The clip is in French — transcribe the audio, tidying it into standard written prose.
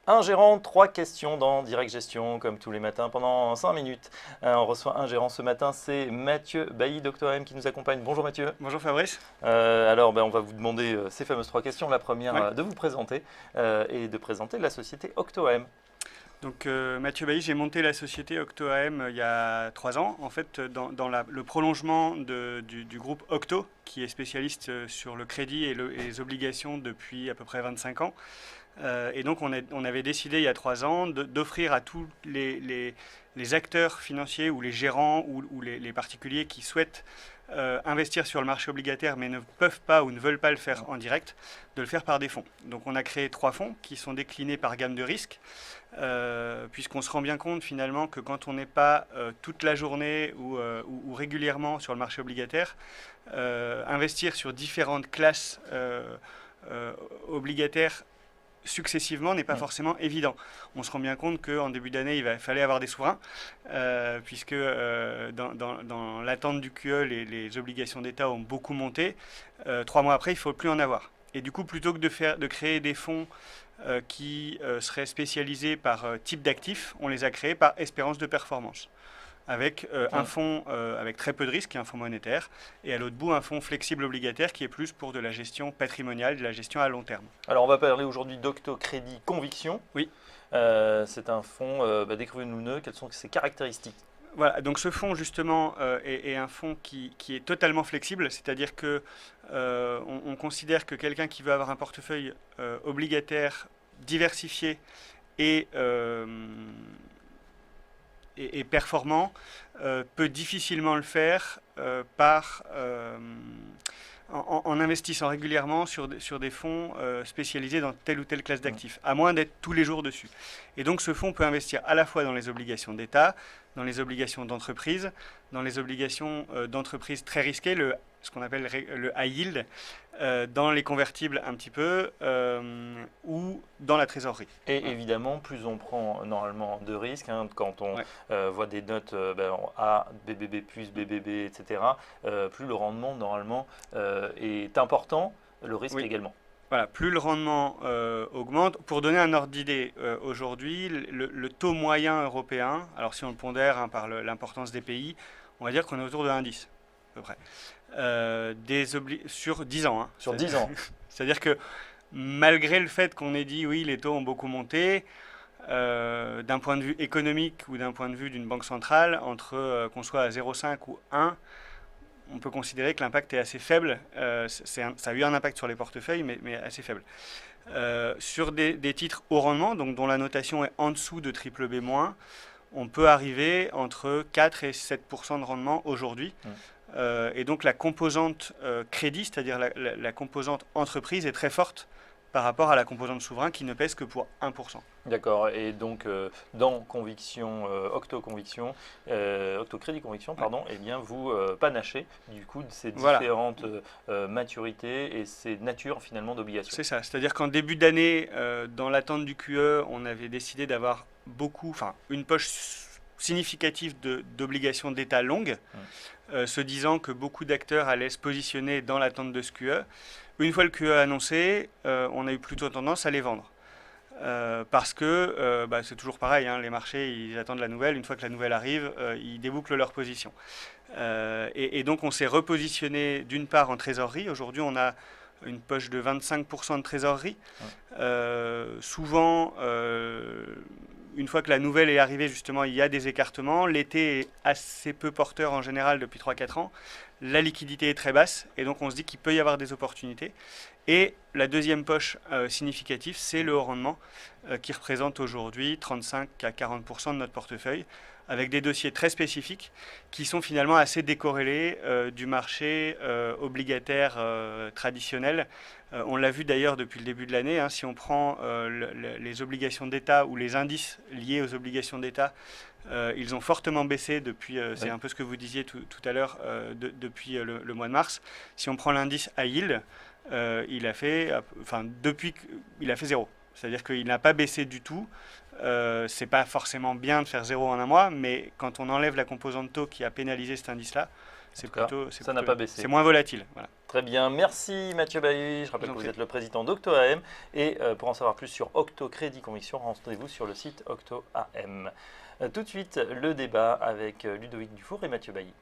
Un gérant, trois questions dans Direct Gestion, comme tous les matins pendant 5 minutes. On reçoit un gérant ce matin, c'est Mathieu Bailly d'Octo-AM qui nous accompagne. Bonjour Mathieu. Bonjour Fabrice. Alors on va vous demander ces fameuses trois questions. La première, Ouais. de vous présenter et de présenter la société Octo-AM. Donc Mathieu Bailly, j'ai monté la société Octo-AM il y a 3 ans, en fait dans le prolongement du groupe Octo, qui est spécialiste sur le crédit et les obligations depuis à peu près 25 ans. Et donc on avait décidé il y a 3 ans d'offrir à tous les acteurs financiers ou les gérants ou les particuliers qui souhaitent investir sur le marché obligataire mais ne peuvent pas ou ne veulent pas le faire en direct, de le faire par des fonds. Donc on a créé 3 fonds qui sont déclinés par gamme de risques, puisqu'on se rend bien compte finalement que quand on n'est pas toute la journée ou régulièrement sur le marché obligataire, investir sur différentes classes obligataires successivement n'est pas forcément évident. On se rend bien compte qu'en début d'année, fallait avoir des souverains, puisque dans l'attente du QE, les obligations d'État ont beaucoup monté. 3 mois après, il ne faut plus en avoir. Et du coup, plutôt que de créer des fonds qui seraient spécialisés par type d'actifs, on les a créés par espérance de performance, avec un fonds avec très peu de risques, qui est un fonds monétaire, et à l'autre bout, un fonds flexible obligataire qui est plus pour de la gestion patrimoniale, de la gestion à long terme. Alors on va parler aujourd'hui d'Octo Crédit Conviction. Oui. C'est un fonds, décrivez-nous quelles sont ses caractéristiques. Voilà, donc ce fonds justement est un fonds qui est totalement flexible, c'est-à-dire que on considère que quelqu'un qui veut avoir un portefeuille obligataire diversifié et performant peut difficilement le faire en investissant régulièrement sur des fonds spécialisés dans telle ou telle classe d'actifs, à moins d'être tous les jours dessus. Et donc ce fonds peut investir à la fois dans les obligations d'État, dans les obligations d'entreprise, dans les obligations d'entreprise très risquées, ce qu'on appelle le high yield, dans les convertibles un petit peu, ou dans la trésorerie. Et évidemment, plus on prend normalement de risques, quand on voit des notes en A, BBB+, BBB, etc., plus le rendement normalement est important, le risque également. Voilà, plus le rendement augmente. Pour donner un ordre d'idée, aujourd'hui, le taux moyen européen, alors si on le pondère par l'importance des pays, on va dire qu'on est autour de 1,10 à peu près. Sur 10 ans. Sur 10 ans. C'est-à-dire que malgré le fait qu'on ait dit oui, les taux ont beaucoup monté, d'un point de vue économique ou d'un point de vue d'une banque centrale, entre qu'on soit à 0,5 ou 1, on peut considérer que l'impact est assez faible. Ça a eu un impact sur les portefeuilles, mais assez faible. Sur des titres haut rendement, donc dont la notation est en dessous de BBB-, on peut arriver entre 4 et 7% de rendement aujourd'hui. Et donc la composante crédit, c'est-à-dire la composante entreprise, est très forte par rapport à la composante souverain qui ne pèse que pour 1%. D'accord, et donc dans Conviction, Octo Crédit Conviction, pardon, eh bien vous panachez du coup de ces différentes maturités et ces natures finalement d'obligations. C'est ça, c'est-à-dire qu'en début d'année, dans l'attente du QE, on avait décidé d'avoir une poche significative d'obligations d'État longues, se disant que beaucoup d'acteurs allaient se positionner dans l'attente de ce QE. Une fois le QE annoncé, on a eu plutôt tendance à les vendre. Parce que c'est toujours pareil, les marchés ils attendent la nouvelle, une fois que la nouvelle arrive, ils débouclent leur position. Et donc on s'est repositionné d'une part en trésorerie. Aujourd'hui on a une poche de 25% de trésorerie. Souvent, une fois que la nouvelle est arrivée, justement, il y a des écartements. L'été est assez peu porteur en général depuis 3-4 ans. La liquidité est très basse et donc on se dit qu'il peut y avoir des opportunités. Et la deuxième poche significative, c'est le haut rendement qui représente aujourd'hui 35 à 40% de notre portefeuille, avec des dossiers très spécifiques qui sont finalement assez décorrélés du marché obligataire traditionnel. On l'a vu d'ailleurs depuis le début de l'année, si on prend les obligations d'État ou les indices liés aux obligations d'État, ils ont fortement baissé depuis, c'est un peu ce que vous disiez tout à l'heure, depuis le mois de mars. Si on prend l'indice high yield, il a fait zéro. C'est-à-dire qu'il n'a pas baissé du tout c'est pas forcément bien de faire 0 en un mois, mais quand on enlève la composante taux qui a pénalisé cet indice-là, ça n'a pas baissé. C'est moins volatile. Voilà. Très bien, merci Mathieu Bailly. Je rappelle que vous êtes le président d'OctoAM. Et pour en savoir plus sur Octo Crédit Conviction, rendez-vous sur le site OctoAM. Tout de suite, le débat avec Ludovic Dufour et Mathieu Bailly.